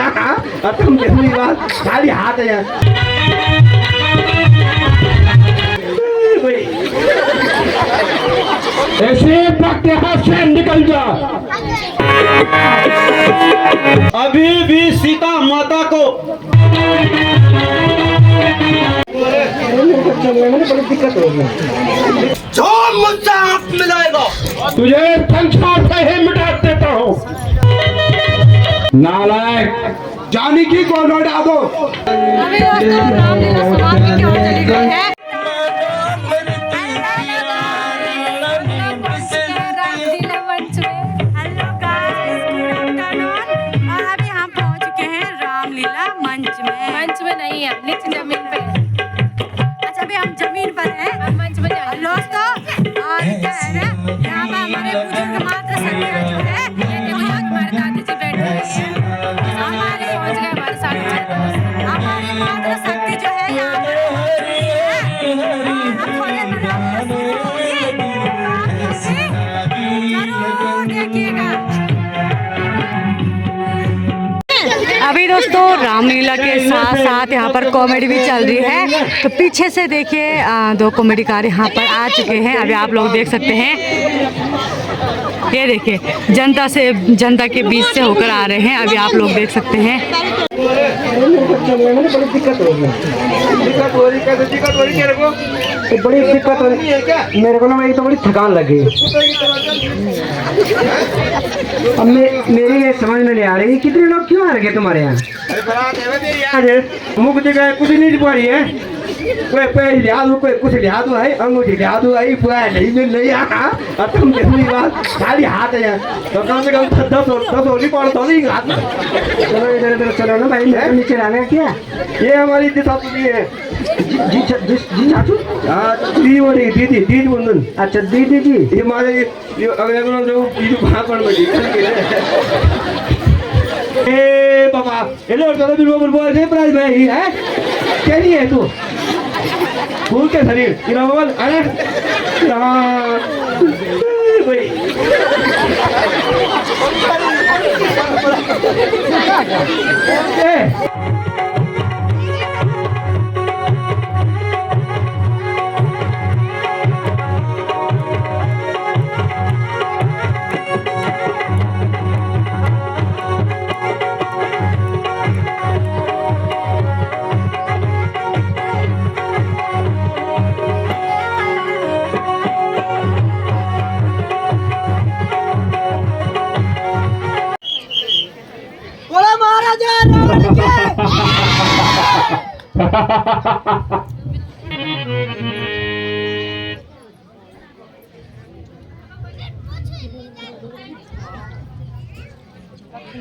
यहाँ और तुम कितनी बात खाली हाथ है यहाँ। ऐसे भक्त यहाँ से निकल जा। अभी भी सीता माता को बड़ी दिक्कत होगी। जो मुझसे हाथ मिलाएगा तुझे संसार से ही मिटा देता हूँ। नालायक जानकी को लौटा दो। अभी दोस्तों रामलीला समाप्ति की ओर चली गई है। रामलीला मंच में हेलो गाइस, गुड आफ्टरनून। और अभी हम पहुंच चुके हैं रामलीला मंच में नहीं है, नीचे जमीन पे। अच्छा अभी हम जमीन पर हैं, मंच में दोस्तों। और क्या है ना, यहाँ पर हमारे बुजुर्ग मात्र सत्या जो है, ये हमारे दादी जी बैठे हुए हैं। हमारे पहुंच गए हमारे साथ हमारे मात्र शक्ति जो है यहाँ पर पहुंच गई है। हम थोड़े में रामलीला शुरू होगी, तो आप लोग भी जरूर देखिएगा। अभी दोस्तों रामलीला के साथ साथ यहाँ पर कॉमेडी भी चल रही है, तो पीछे से देखिए दो कॉमेडीकार यहाँ पर आ चुके हैं। अभी आप लोग देख सकते हैं, ये देखिए जनता के बीच से होकर आ रहे हैं। अभी आप लोग देख सकते हैं। बड़ी दिक्कत होगी। दिक्कत हो रही कैसे? दिक्कत हो रही मेरे को, बड़ी दिक्कत हो रही है क्या मेरे को ना? मेरी तो बड़ी थकान लगी। अब मेरी ये समझ में नहीं आ रही, कितने लोग क्यों आ रहे हैं तुम्हारे यहाँ? मुख जगह कुछ नहीं पा रही है। कोई पैर लिया दो, कोई कुछ लिया दो है, अंगूठी लिया दो है, पूरा नहीं यहाँ। और तुम कितनी बात खाली हाथ है यहाँ, तो कम से कम 10 होली पड़ता नहीं हाथ में। चलो इधर इधर चलो ना भाई, नीचे आने क्या? ये हमारी दिशा है जी चाचू। दी हो रही दीदी बंधन। अच्छा दीदी जी, ये हमारे कहाँ पर ए बाबा हेलो चलो बिल्कुल बोल से प्राइस में ही है क्या? नहीं है तू फूल के शरीर बोल। अरे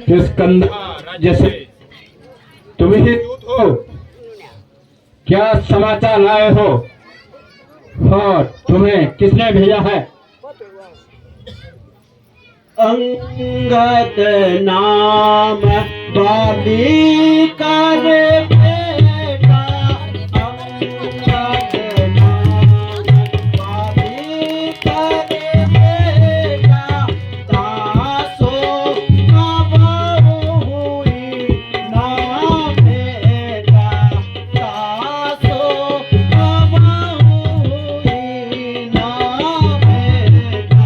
किस कंधा राज्य से तुम ही दूत हो? क्या समाचार लाए हो? और तुम्हें किसने भेजा है? अंगद नाम बाली का रे बेटा, अंगद नाम बाली का रे बेटा, तासो कबाऊ हुई ना बेटा, तासो कबाऊ हुई ना बेटा,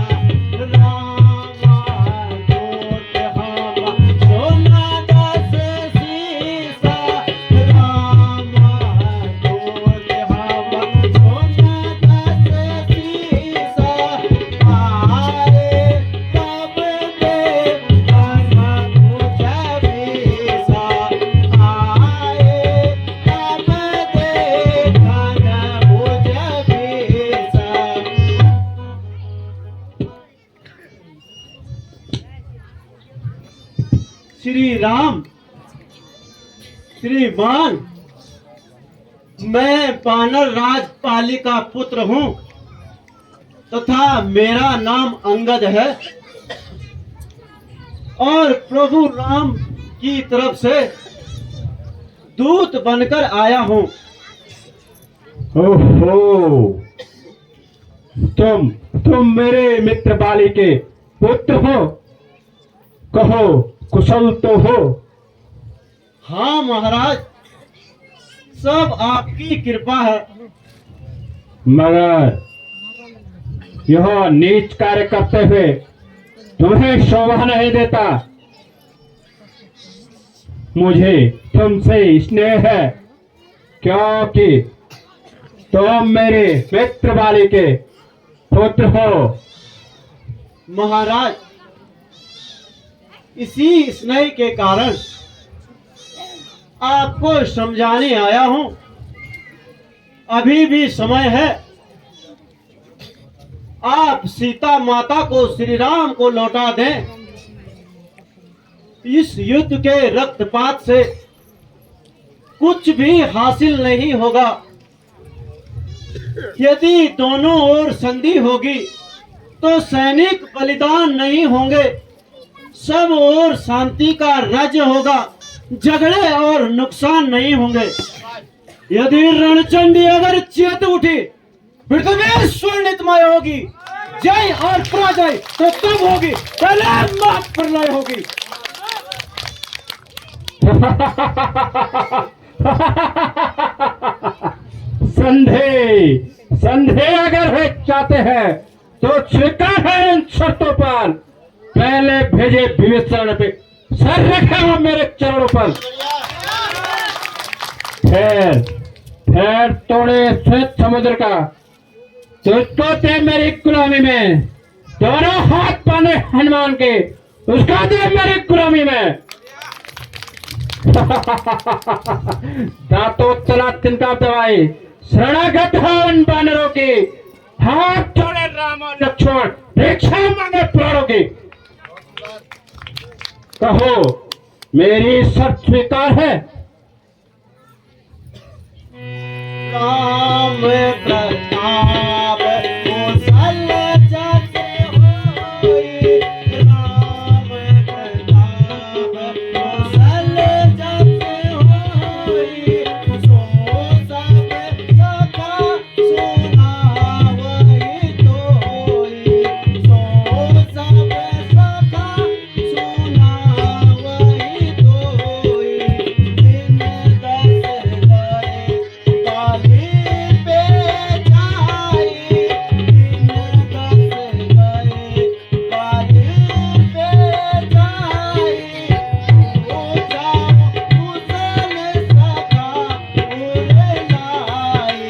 श्री राम श्रीमान, मैं बानर राजपाली का पुत्र हूँ तथा मेरा नाम अंगद है और प्रभु राम की तरफ से दूत बनकर आया हूँ। ओहो, तुम मेरे मित्र बाली के पुत्र हो? कहो कुशल तो हो? हाँ महाराज, सब आपकी कृपा है। मगर यह नीच कार्य करते हुए तुम्हें शोभा नहीं देता। मुझे तुमसे स्नेह है, क्योंकि तुम मेरे मित्र बाली के पुत्र हो। महाराज, इसी स्नेह के कारण आपको समझाने आया हूं। अभी भी समय है, आप सीता माता को श्री राम को लौटा दें। इस युद्ध के रक्तपात से कुछ भी हासिल नहीं होगा। यदि दोनों ओर संधि होगी तो सैनिक बलिदान नहीं होंगे, सब ओर शांति का राज्य होगा, झगड़े और नुकसान नहीं होंगे। यदि रणचंडी अगर चेत उठी फिर तो वे स्वर्णितमय होगी। जय और पराजय तो तब होगी, पहले मात प्रलय होगी। संधे अगर वे चाहते हैं तो स्वीकार है इन शर्तों पर। पहले भेजे विवेचन पे, सर रखे हो मेरे चरणों पर। फिर तोड़े श्वेत समुद्र का, तुझको दे मेरी गुलामी में। दोनों हाथ पाने हनुमान के, उसका दे मेरी गुलामी में। दांतों तला तिनका दवाई, शरणागत हो उन बानरों की। हाथ जोड़े राम और लक्ष्मण, भिक्षा मांगे प्राणों की। कहो मेरी शर्त स्वीकार है? राम प्रताप कौशल जस होई, राम प्रताप कौशल जस होई। सो सब सखा सुनावई तोई, सो सब सखा सुनावई तोई। दिन दस गए काली पे जाई, दिन दस गए काली पे जाई। हो जाओ कुशल सखा उर लाई,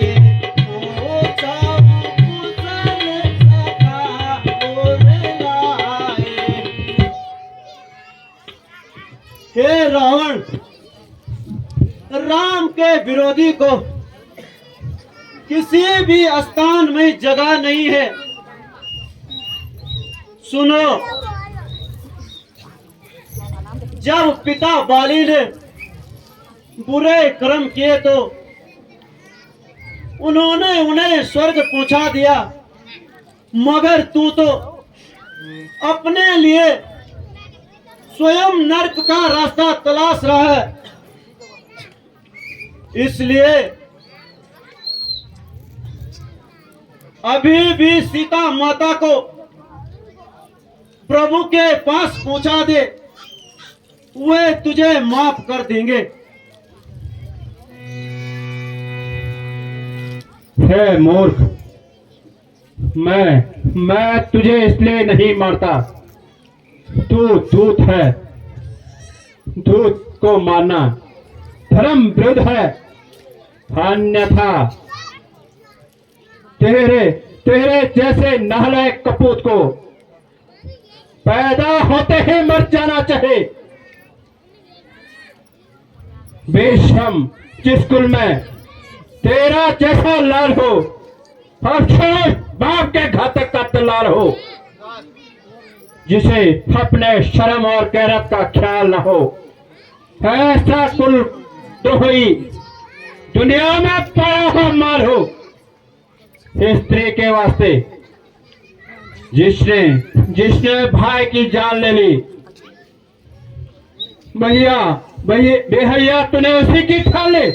हो जाओ कुशल सखा उर लाई। हे रावण, राम के विरोधी को किसी भी स्थान में जगह नहीं है। सुनो, जब पिता बाली ने बुरे कर्म किए तो उन्होंने उन्हें स्वर्ग पहुंचा दिया, मगर तू तो अपने लिए स्वयं नर्क का रास्ता तलाश रहा है। इसलिए अभी भी सीता माता को प्रभु के पास पहुंचा दे, वे तुझे माफ कर देंगे। हे मूर्ख, मैं तुझे इसलिए नहीं मारता। तू दूत है, दूत को मारना धर्म विरुद्ध है। अन्यथा तेरे जैसे नालायक कपूत को पैदा होते ही मर जाना चाहिए। बेशम जिस कुल में तेरा जैसा लाल हो, और बाप के घातक का दलाल हो, जिसे अपने शर्म और गैरत का ख्याल न हो, ऐसा कुल द्रोही दुनिया में पड़ा हो मार हो। स्त्री के वास्ते जिसने भाई की जान ले ली, बेहैया तूने उसी की ठान ली।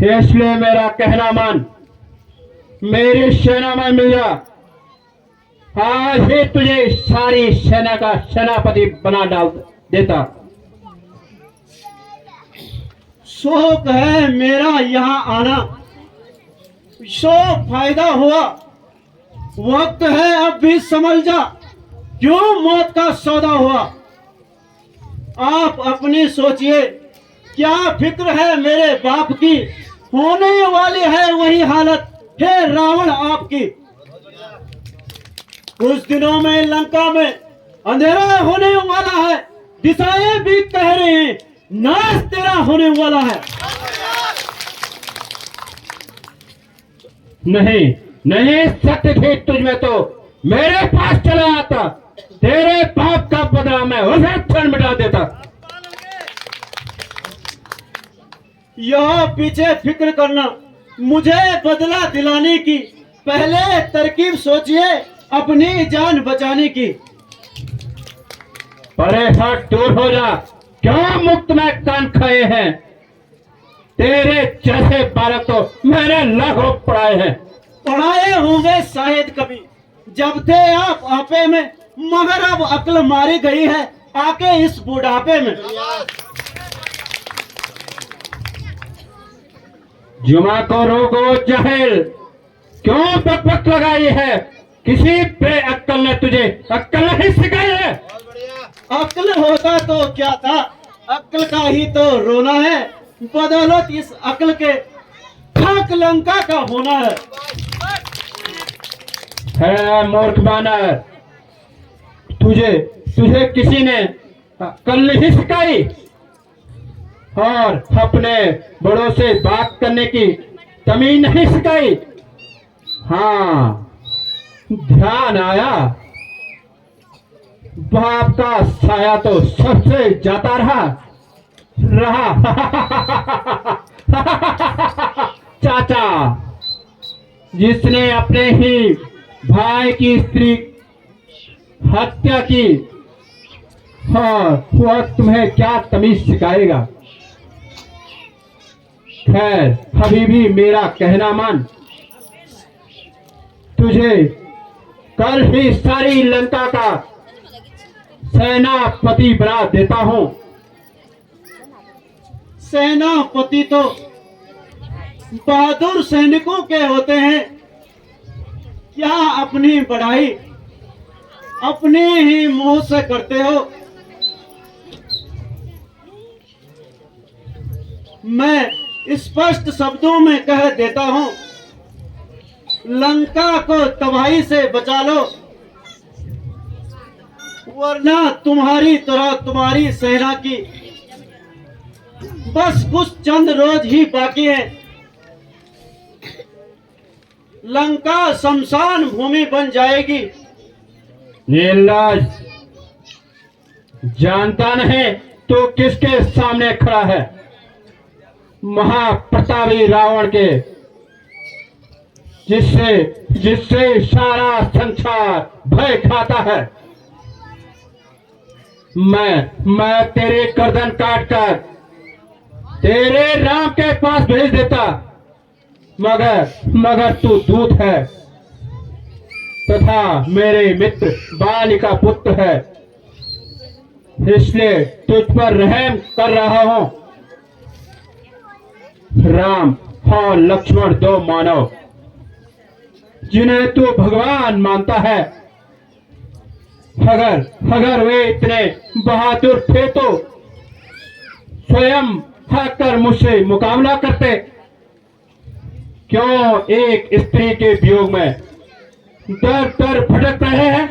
इसलिए मेरा कहना मान, मेरी सेना में मिल जा। आज ही तुझे सारी सेना का सेनापति बना डाल देता। शौक है मेरा यहाँ आना, शौक फायदा हुआ, वक्त है अब भी समझ जा, क्यों मौत का सौदा हुआ। आप अपनी सोचिए, क्या फिक्र है मेरे बाप की, होने वाली है वही हालत है रावण आपकी। कुछ दिनों में लंका में अंधेरा होने वाला है, दिशाएं भी कह रहे हैं नाश तेरा होने वाला है। नहीं नहीं, सत्य थी तुझमें तो मेरे पास चला आता, तेरे पाप का बदला मैं उसे क्षण मिटा देता। यह पीछे फिक्र करना मुझे बदला दिलाने की, पहले तरकीब सोचिए अपनी जान बचाने की। परे हट, दूर हो जा, क्यों मुक्त में कान खाए हैं, तेरे जैसे बालक तो मैंने लाखों पढ़ाए हैं। पढ़ाए होंगे शायद कभी जब थे आप आपे में, मगर अब अक्ल मारी गई है आके इस बुढ़ापे में। जुमा को रोको जाहिल, क्यों बकबक लगाई है, किसी बेअक्ल ने तुझे अक्ल नहीं सिखाई है। अक्ल होता तो क्या था, अक्ल का ही तो रोना है, बदौलत इस अक्ल के खाक लंका का होना है मूर्ख बानर, तुझे तुझे किसी ने अक्ल नहीं सिखाई, और अपने बड़ों से बात करने की तमीज नहीं सिखाई। हाँ, ध्यान आया, बाप का साया तो सबसे जाता रहा। चाचा, जिसने अपने ही भाई की स्त्री हत्या की, हाँ, वह तुम्हें क्या तमीज सिखाएगा। खैर, अभी भी मेरा कहना मान, तुझे कल ही सारी लंका का सेनापति बना देता हूं। सेनापति तो बहादुर सैनिकों के होते हैं, क्या अपनी बढ़ाई अपने ही मुंह से करते हो। मैं स्पष्ट शब्दों में कह देता हूं, लंका को तबाही से बचा लो, वरना तुम्हारी तरह तुम्हारी सेना की बस कुछ चंद रोज ही बाकी है। लंका शमशान भूमि बन जाएगी। नीलराज, जानता नहीं तो किसके सामने खड़ा है, महाप्रतापी रावण के, जिससे सारा संसार भय खाता है। मैं तेरे गर्दन काटकर तेरे राम के पास भेज देता, मगर तू दूत है तथा मेरे मित्र बाली का पुत्र है, इसलिए तुझ पर रहम कर रहा हूं। राम और लक्ष्मण दो मानव, जिन्हें तू भगवान मानता है, अगर वे इतने बहादुर थे तो स्वयं आकर मुझसे मुकाबला करते, क्यों एक स्त्री के वियोग में दर दर भटक रहे हैं।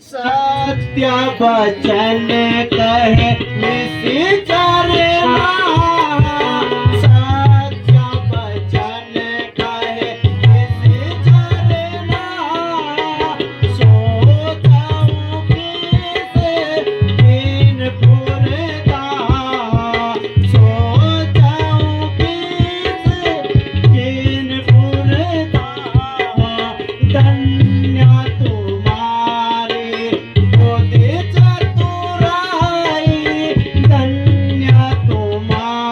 सत्य वचन कहे निश्चर सत्य वचन कहे निश्चर सोचाऊं किस दिन पुरता सोचाऊं किस दिन पुरता धन्य तुम्हारी बुद्धि चतुराई धन्य तुम्हारी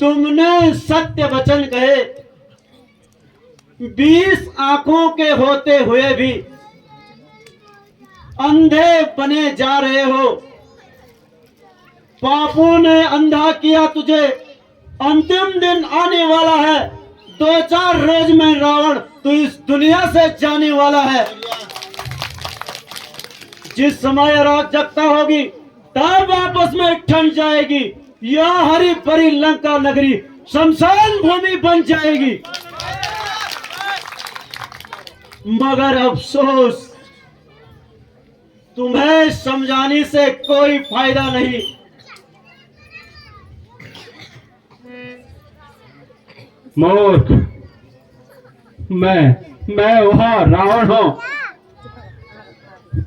तुमने सत्य वचन कहे, 20 आंखों के होते हुए भी अंधे बने जा रहे हो। पापों ने अंधा किया तुझे। अंतिम दिन आने वाला है, 2-4 रोज में रावण तू इस दुनिया से जाने वाला है। जिस समय रात जगता होगी तब आपस में ठंड जाएगी। यह हरी भरी लंका नगरी शमशान भूमि बन जाएगी। मगर अफसोस, तुम्हें समझाने से कोई फायदा नहीं। मूर्ख, मैं वह रावण हूं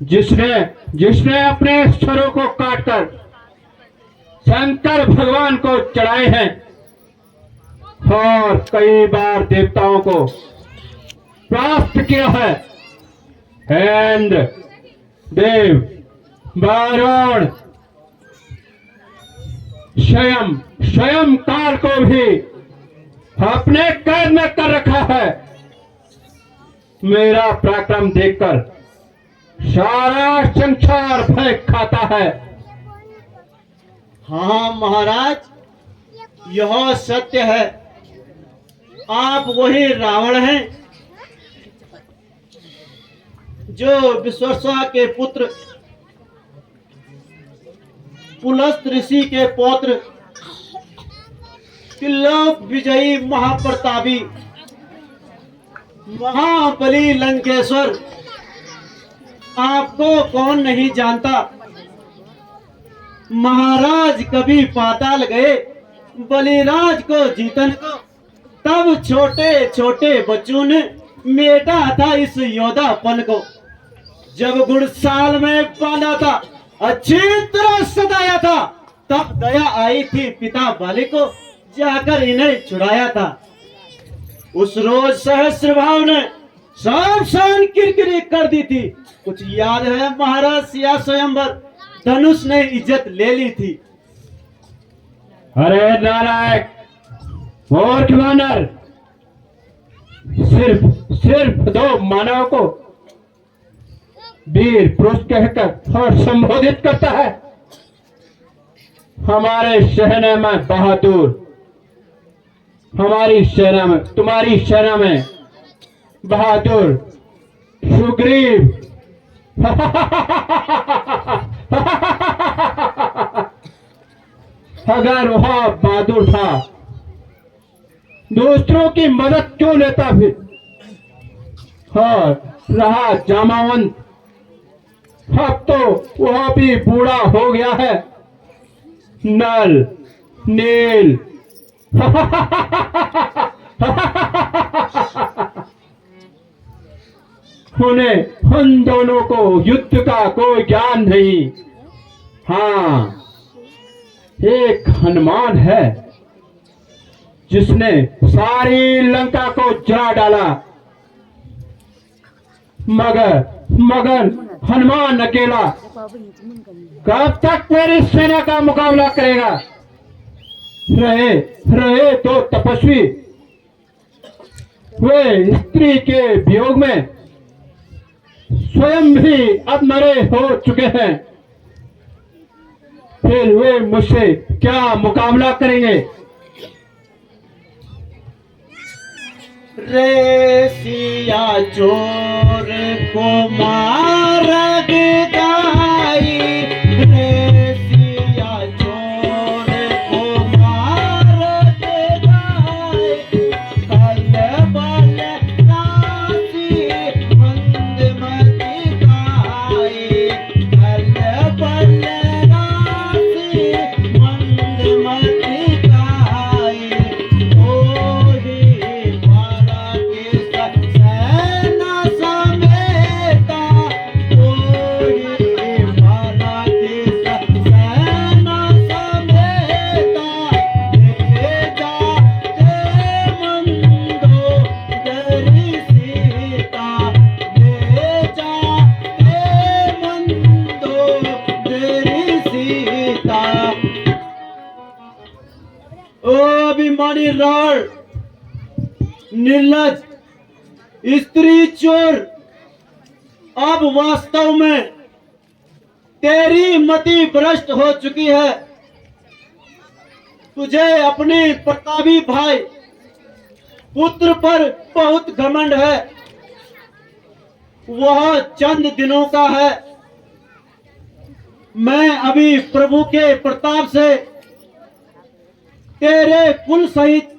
जिसने अपने स्वरों को काटकर शंकर भगवान को चढ़ाए हैं और कई बार देवताओं को प्राप्त किया है। इंद्र, देव, वरुण, स्वयं काल को भी अपने कैद में कर रखा है। मेरा पराक्रम देखकर सारा संसार भय खाता है। हाँ महाराज, यह सत्य है। आप वही रावण हैं जो विश्वस्वा के पुत्र, पुलस्त ऋषि के पौत्र, त्रिलोक विजयी महाप्रतापी महाबली लंकेश्वर। आपको कौन नहीं जानता। महाराज कभी पाताल गए बलिराज को जीतन को, तब छोटे छोटे बच्चों ने मेटा था इस योद्धापन को। जब गुड़साल में बांधा था, अच्छी तरह सताया था, तब दया आई थी पिता बाली को, जाकर इन्हें छुड़ाया था। उस रोज सहस्त्रभाव ने सब सान किरकिरी कर दी थी। कुछ याद है महाराज? सिया स्वयंवर धनुष ने इज्जत ले ली थी। अरे नालायक, मूर्ख वानर, सिर्फ 2 मानव को वीर पुरुष कहकर और संबोधित करता है। हमारे सेना में बहादुर, हमारी सेना में, तुम्हारी सेना में बहादुर सुग्रीव अगर वह बहादुर था, दूसरों की मदद क्यों लेता फिर? हाँ, रहा जामावंत, अब तो वह भी बूढ़ा हो गया है। नल, नील उन्हें, उन दोनों को युद्ध का कोई ज्ञान नहीं। हाँ, एक हनुमान है जिसने सारी लंका को जला डाला। मगर हनुमान अकेला कब तक मेरी सेना का मुकाबला करेगा? रहे तो तपस्वी, वे स्त्री के वियोग में स्वयं भी अब मरे हो चुके हैं। फिर वे मुझसे क्या मुकाबला करेंगे? रे सिया चोर को मार गिदाई, रे सिया चोर को मार गिदाई। कल बल राशि मंदमती गाई, कल बल राशि मंदमती गाई। ओही सेना समेता, ओही भारती सेना समेता। ले जाते मंदोदरी सीता, ले जाते मंदोदरी सीता। ओ स्वाभिमानी रावण, निर्लज, स्त्री चोर, अब वास्तव में तेरी मति भ्रष्ट हो चुकी है। तुझे अपने प्रतापी भाई पुत्र पर बहुत घमंड है। वह चंद दिनों का है। मैं अभी प्रभु के प्रताप से तेरे कुल सहित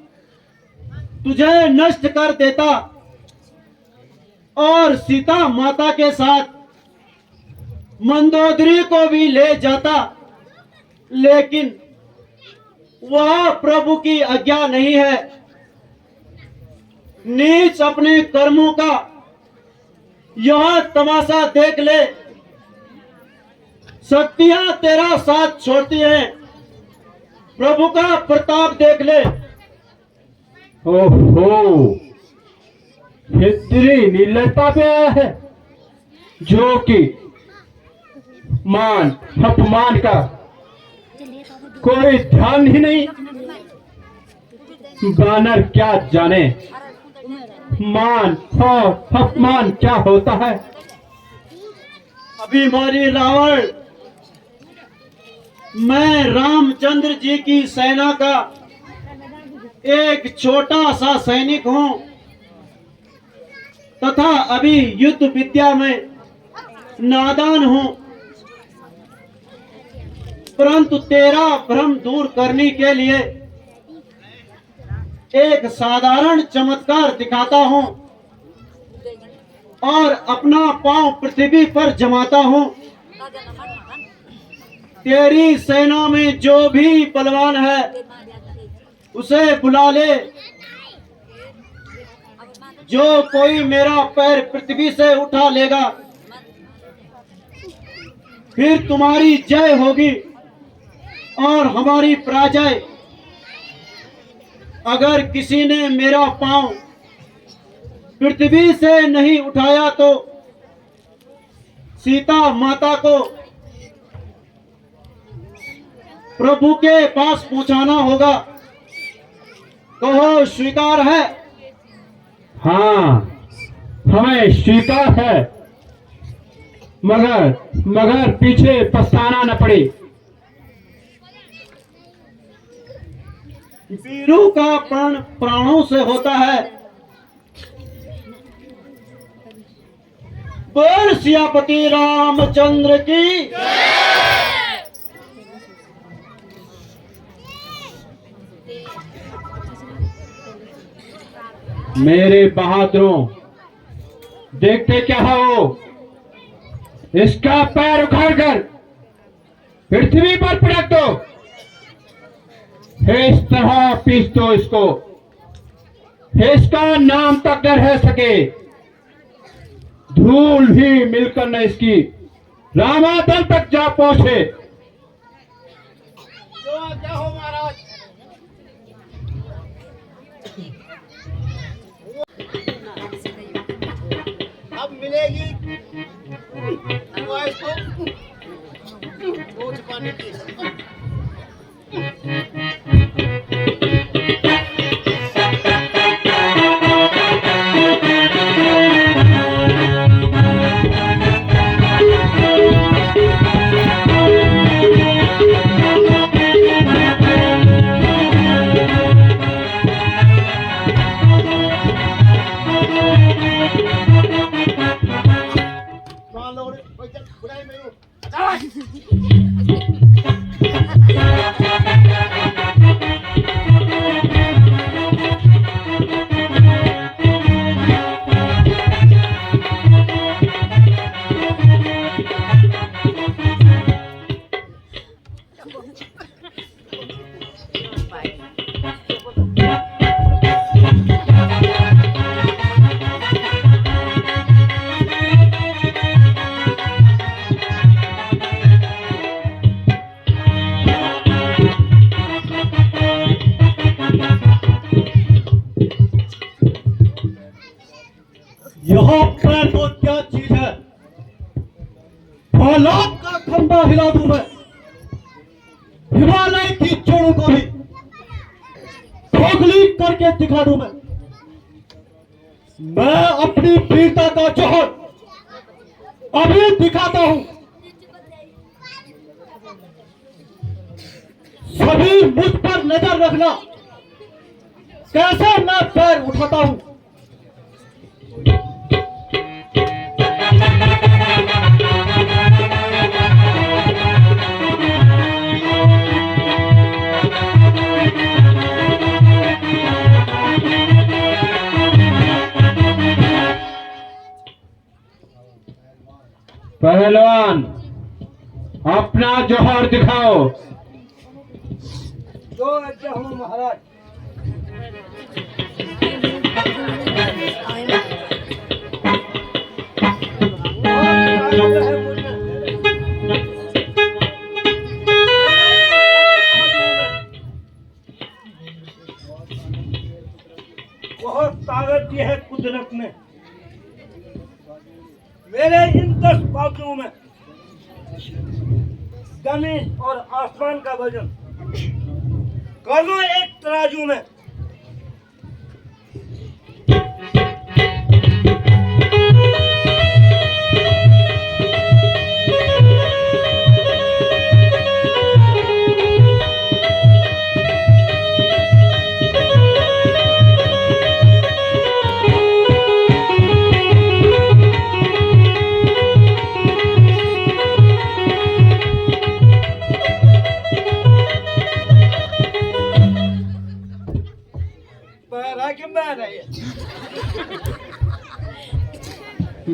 तुझे नष्ट कर देता और सीता माता के साथ मंदोदरी को भी ले जाता, लेकिन वह प्रभु की आज्ञा नहीं है। नीच अपने कर्मों का यह तमाशा देख ले। शक्तियां तेरा साथ छोड़ती हैं, प्रभु का प्रताप देख ले। ओहो, इतनी निर्लजता पे आया है जो कि मान अपमान का कोई ध्यान ही नहीं। बानर क्या जाने मान और अपमान क्या होता है। अभिमानी रावण, मैं रामचंद्र जी की सेना का एक छोटा सा सैनिक हूं तथा अभी युद्ध विद्या में नादान हूं, परंतु तेरा भ्रम दूर करने के लिए एक साधारण चमत्कार दिखाता हूं और अपना पांव पृथ्वी पर जमाता हूं। तेरी सेना में जो भी बलवान है उसे बुला ले। जो कोई मेरा पैर पृथ्वी से उठा लेगा फिर तुम्हारी जय होगी और हमारी पराजय। अगर किसी ने मेरा पांव पृथ्वी से नहीं उठाया तो सीता माता को प्रभु के पास पहुंचाना होगा। कहो स्वीकार है? हाँ, हमें स्वीकार है, मगर पीछे पछताना न पड़े। वीरों का प्राण प्राणों से होता है। बोल सियापति रामचंद्र की। मेरे बहादुरों, देखते क्या हो, इसका पैर उखाड़कर पृथ्वी पर पटक दो। इस तरह पीस दो इसको, इसका नाम तक न रह सके, धूल भी मिलकर न इसकी रामादल तक जा पहुंचे। क्या हो महाराज? अब मिलेगी इसको छुपाने की। यहाँ पर तो क्या चीज है? फौलाद का खंभा हिला दूं मैं, हिमालय की चोरों को भी। करके दिखा दूं मैं अपनी वीरता का जौहर अभी दिखाता हूं। सभी मुझ पर नजर रखना, कैसे मैं पैर उठाता हूं। पहलवान, अपना जौहर दिखाओ। जो आज्ञा हो महाराज। बहुत ताकत की है कुदरत में। मेरे इन 10 बाजुओं में जमीन और आसमान का वजन कर लो एक तराजू में।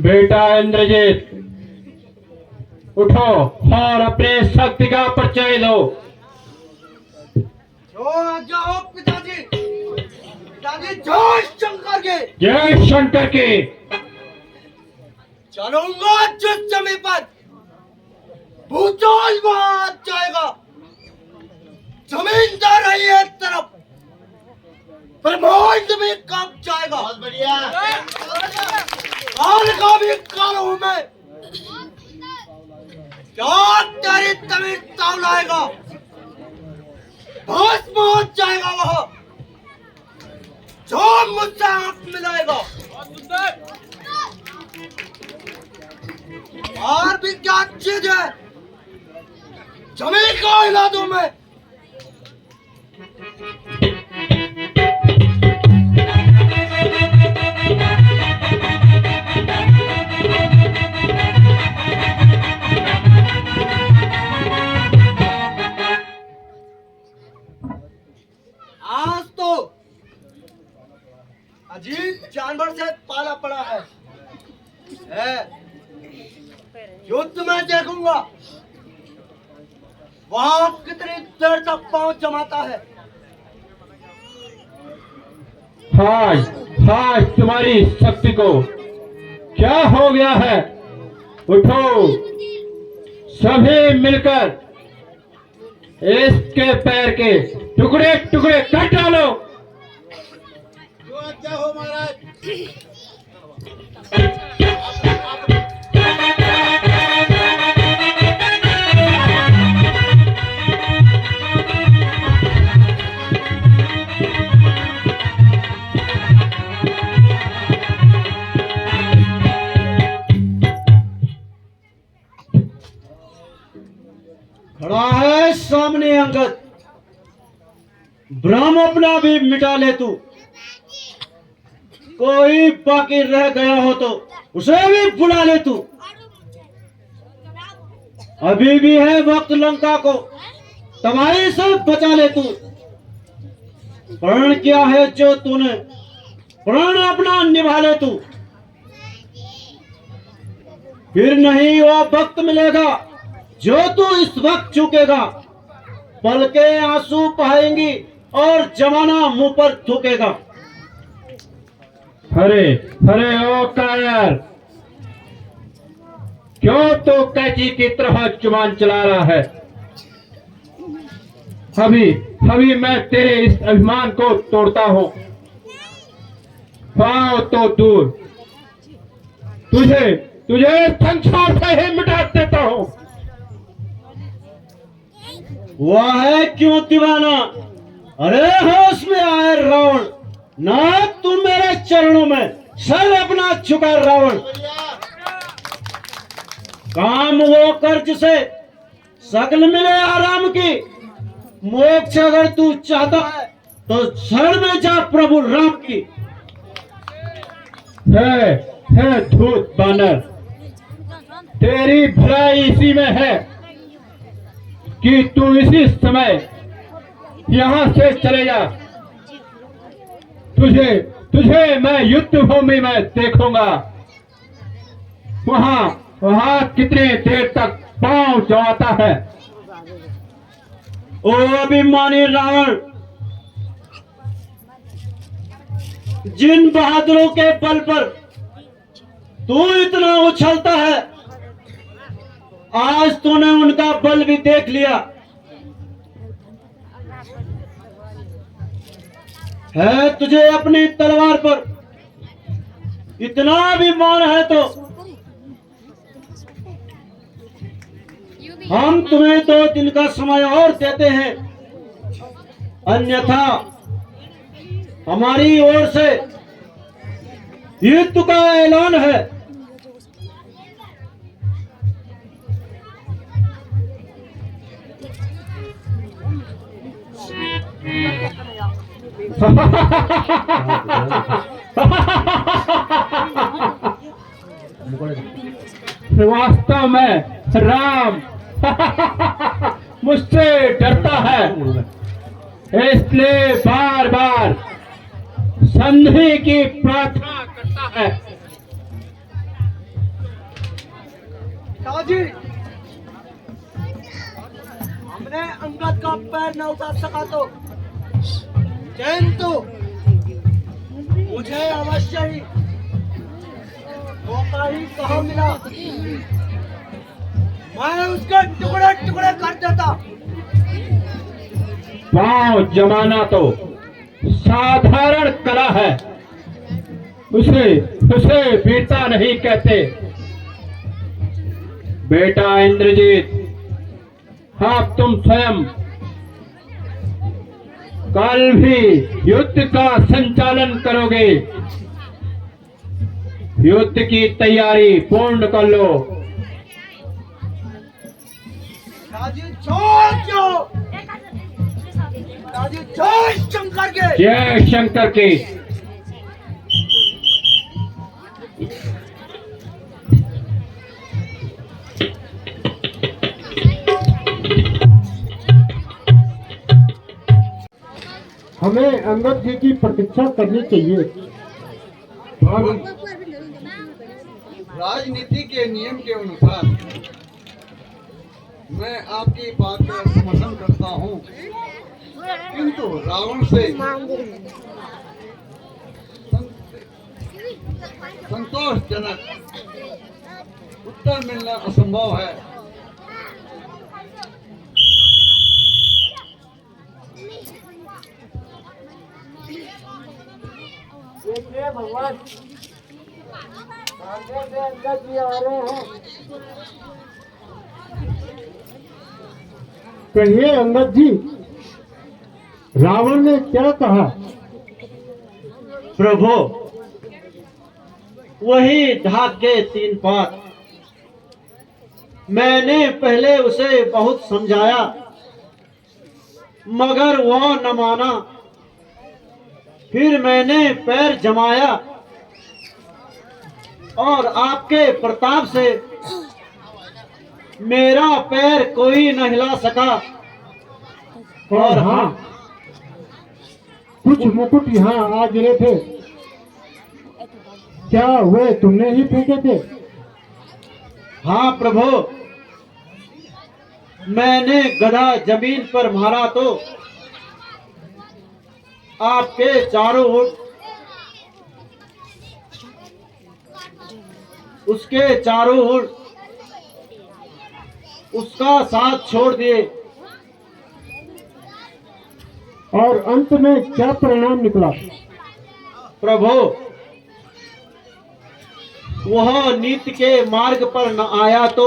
बेटा इंद्रजीत, उठो और अपने शक्ति का परिचय दो। जो आज्ञा हो पिताजी। पिताजी जय शंकर के। जय शंकर के। चलूंगा जिस जमीन पर भूचाल वहां जाएगा। जमीन जा रही है एक तरफ, ब्रह्मांड भी कांप जाएगा। बहुत बढ़िया। काल का भी काल हूं मैं। क्या तेरी तमीज ताव लाएगा, भस्म हो जाएगा वह जो मुझसे आंख मिलाएगा। और भी क्या चीज है, जमीन को हिला दूं मैं। आज तो अजीब जानवर से पाला पड़ा है। युद्ध में देखूंगा वहां कितनी देर तक पहुंच जमाता है। हाय तुम्हारी शक्ति को क्या हो गया है। उठो, सभी मिलकर इसके पैर के टुकड़े टुकड़े काट डालो। जो आज्ञा हो महाराज। खड़ा है सामने अंगद, ब्रह्म अपना भी मिटा ले तू। कोई बाकी रह गया हो तो उसे भी बुला ले तू। अभी भी है वक्त लंका को तबाही से बचा ले तू। प्रण क्या है जो तूने, प्रण अपना निभा ले तू। फिर नहीं वो वक्त मिलेगा जो तू इस वक्त चूकेगा। पल के आंसू बहाएंगी और जमाना मुंह पर थूकेगा। हरे हरे ओ कायर, क्यों तो कैची की तरह जुबान चला रहा है। अभी मैं तेरे इस अभिमान को तोड़ता हूं। पाओ तो दूर, तुझे संसार से ही मिटा देता हूं। वह है क्यों दीवाना अरे होश में आए रावण, ना तू मेरे चरणों में सर अपना झुका रावण। काम वो कर जिसे सकल मिले आराम की, मोक्ष अगर तू चाहता है तो शरण में जा प्रभु राम की। है धूत बानर, तेरी भलाई इसी में है कि तू इसी समय यहाँ से चले जा। तुझे मैं युद्ध भूमि में देखूंगा। वहाँ कितने देर तक पांव जमाता है। ओ अभिमानी रावण, जिन बहादुरों के बल पर तू इतना उछलता है, आज तूने उनका बल भी देख लिया है। तुझे अपनी तलवार पर इतना अभिमान है तो हम तुम्हें 2 दिन का समय और देते हैं, अन्यथा हमारी ओर से युद्ध का ऐलान है। वास्तव में राम मुझसे डरता है, इसलिए बार बार संधि की प्रार्थना करता है। दादी, हमने अंगद का पैर न उतार सका तो किंतु मुझे अवश्य ही मौका ही कहाँ मिला, मैं उसके टुकड़े टुकड़े कर देता। पांव जमाना तो साधारण कला है, उसे वीरता नहीं कहते। बेटा इंद्रजीत, आप तुम स्वयं कल भी युद्ध का संचालन करोगे। युद्ध की तैयारी पूर्ण कर लो। दादी छोड़ दो, दादी जय शंकर के। जय शंकर की। हमें अंगद जी की प्रतीक्षा करनी चाहिए। राजनीति के नियम के अनुसार मैं आपकी बात का समर्थन करता हूँ, किंतु रावण से संतोषजनक उत्तर मिलना असंभव है। देखिए भगवान, सामने से अंगद जी आ रहे हैं। कहिए अंगद जी, रावण ने क्या कहा? प्रभु, वही ढाक के 3 पात। मैंने पहले उसे बहुत समझाया, मगर वह न माना। फिर मैंने पैर जमाया और आपके प्रताप से मेरा पैर कोई न हिला सका। और हाँ, कुछ मुकुट यहाँ आ गिरे थे, क्या वे तुमने ही फेंके थे? हाँ प्रभु, मैंने गधा जमीन पर मारा तो आपके चारों ओर उसके चारों ओर उसका साथ छोड़ दिए। और अंत में क्या परिणाम निकला? प्रभु, वह नीति के मार्ग पर न आया तो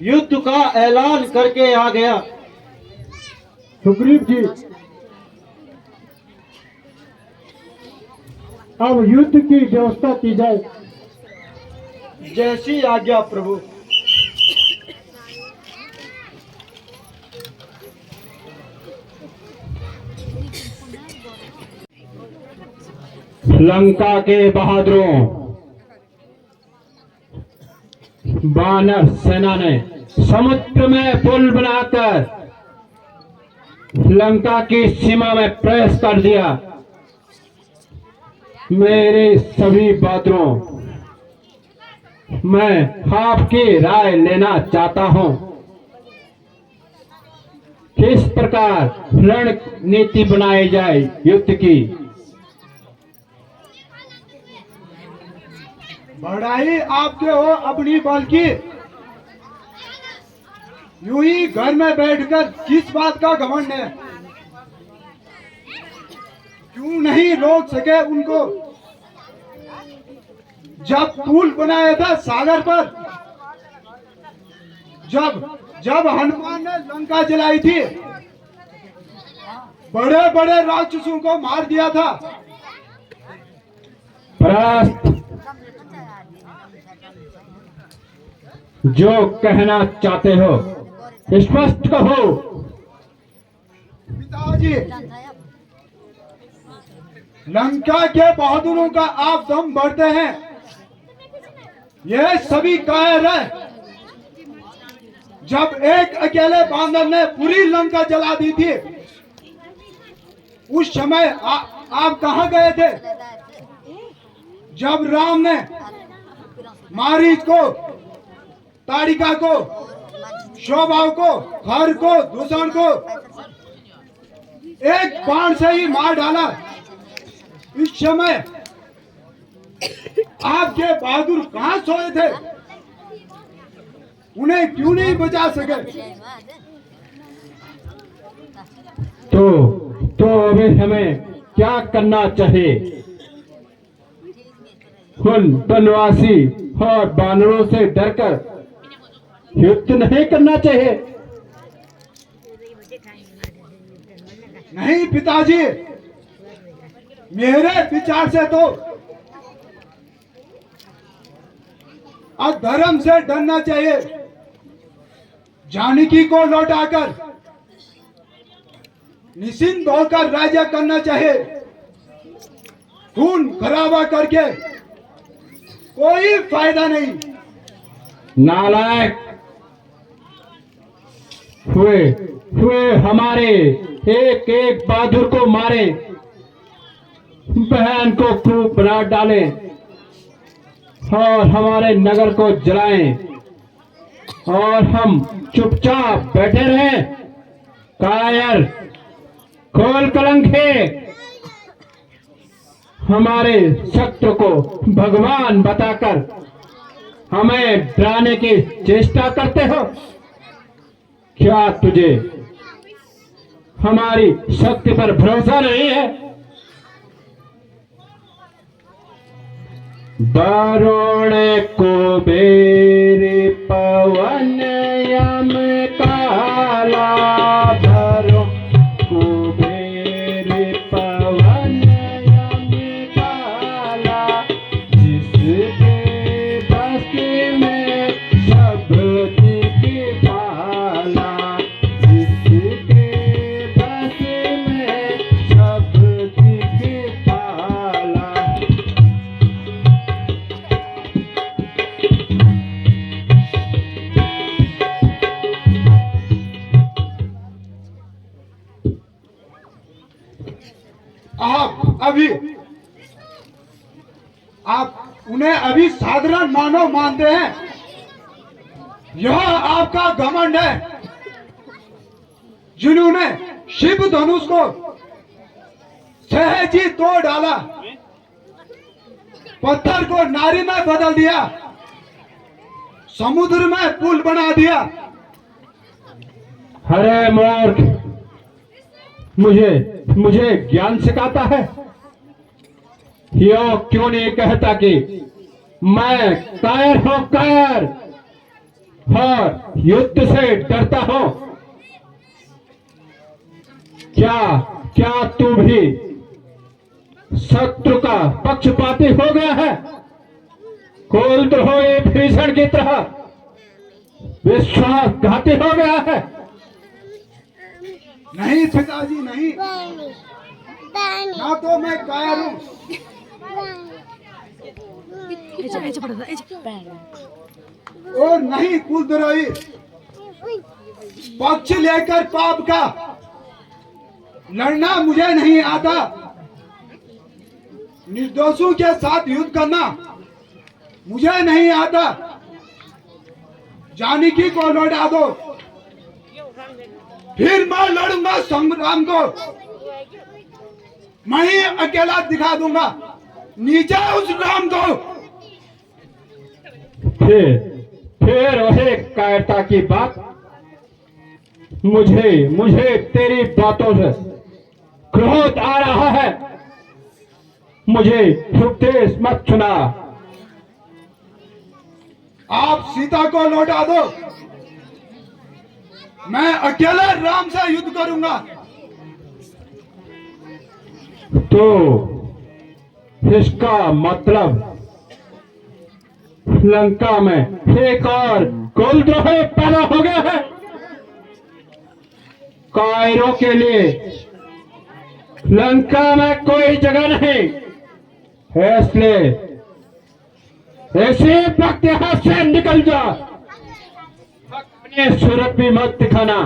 युद्ध का ऐलान करके आ गया। सुग्रीव जी, अब युद्ध की व्यवस्था की जाए। जैसी आज्ञा प्रभु। लंका के बहादुरों, वानर सेना ने समुद्र में पुल बनाकर लंका की सीमा में प्रवेश कर दिया। मेरे सभी बहादुरों, मैं आपकी राय लेना चाहता हूं। किस प्रकार रणनीति बनाई जाए युद्ध की? बढ़ाई आपके हो अपनी बल की, यूं ही घर में बैठकर किस बात का घमंड है? क्यों नहीं रोक सके उनको? जब पुल बनाया था सागर पर, जब हनुमान ने लंका जलाई थी, बड़े बड़े राक्षसों को मार दिया था। परास्त, जो कहना चाहते हो स्पष्ट कहो। पिताजी, लंका के बहादुरों का आप दम बढ़ते हैं, यह सभी कायर है। जब एक अकेले बांदर ने पूरी लंका जला दी थी, उस समय आप कहां गए थे? जब राम ने मारीच को, ताड़िका को, शोभाव को, खर को, दूषण को एक बाण से ही मार डाला, इस समय आपके बहादुर कहां सोए थे? उन्हें क्यों नहीं बचा सके? तो अभी हमें क्या करना चाहिए? उन वनवासी और बानरों से डरकर युद्ध नहीं करना चाहिए। नहीं पिताजी, मेरे विचार से तो अधर्म से डरना चाहिए। जानकी को लौटाकर निश्चिंत होकर राज्य करना चाहिए। खून खराबा करके कोई फायदा नहीं। नालायक, हुए हमारे एक एक बहादुर को मारे, बहन को खूब बना डाले और हमारे नगर को जलाएं, और हम चुपचाप बैठे रहे। कायर, खोल कलंके, हमारे शत्रु को भगवान बताकर हमें डराने की चेष्टा करते हो। क्या तुझे हमारी शक्ति पर भरोसा नहीं है? वरुण कुबेर पवन यम काला, वरुण कुबेर पवन यम काला, जिसके बस में सब दिख पाला, जिसके बस में सब दिख पाला। आप उन्हें अभी साधारण मानव मानते हैं। यह आपका घमंड है, जिन्होंने शिव धनुष को सहज ही तोड़ डाला, पत्थर को नारी में बदल दिया, समुद्र में पुल बना दिया। अरे मूर्ख, मुझे ज्ञान सिखाता है। यो क्यों नहीं कहता कि मैं कायर हूं, कायर, और युद्ध से डरता हूं। क्या तू भी शत्रु का पक्षपाती हो गया है? कुलद्रोही भीषण की तरह विश्वासघाती हो गया है? नहीं पिताजी नहीं, ना तो मैं कायर हूँ और नहीं कुलद्रोही। पक्ष लेकर पाप का लड़ना मुझे नहीं आता। निर्दोषों के साथ युद्ध करना मुझे नहीं आता। जानकी को लौटा दो, फिर मैं लड़ूंगा संग्राम को। मैं ही अकेला दिखा दूंगा नीचे उस राम को। फिर वही कायरता की बात। मुझे तेरी बातों से क्रोध आ रहा है। मुझे उपदेश मत सुना। आप सीता को लौटा दो, मैं अकेला राम से युद्ध करूंगा। तो इसका मतलब लंका में एक और कुलद्रोही पैदा हो गया है। कायरों के लिए लंका में कोई जगह नहीं है, इसलिए ऐसे वक्त यहां से निकल जा। अपने सूरत भी मत दिखाना।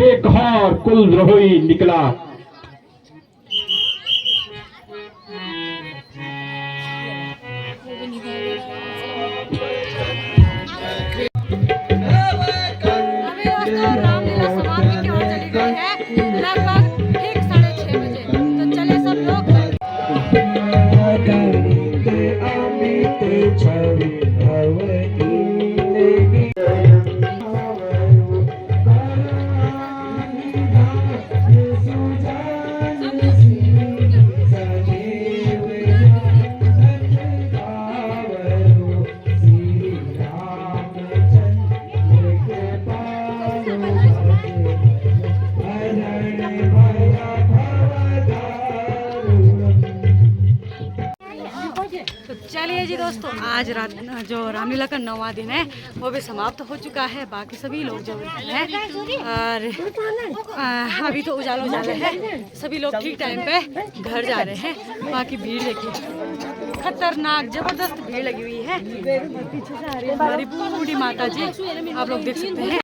एक और कुलद्रोही निकला। अभी दोस्तों रामलीला समाप्ति की ओर चली गई है, लगभग ठीक 6:30 बजे। तो चले सब लोग। तो चलिए जी दोस्तों, आज रात जो रामलीला का 9वां दिन है वो भी समाप्त हो चुका है। बाकी सभी लोग जो हैं और अभी तो उजाला है, सभी लोग ठीक टाइम पे घर जा रहे हैं। बाकी भीड़ देखिए, खतरनाक जबरदस्त भीड़ लगी हुई है। पीछे से आ रही है हमारी बूढ़ी माता जी, आप लोग देख सकते हैं।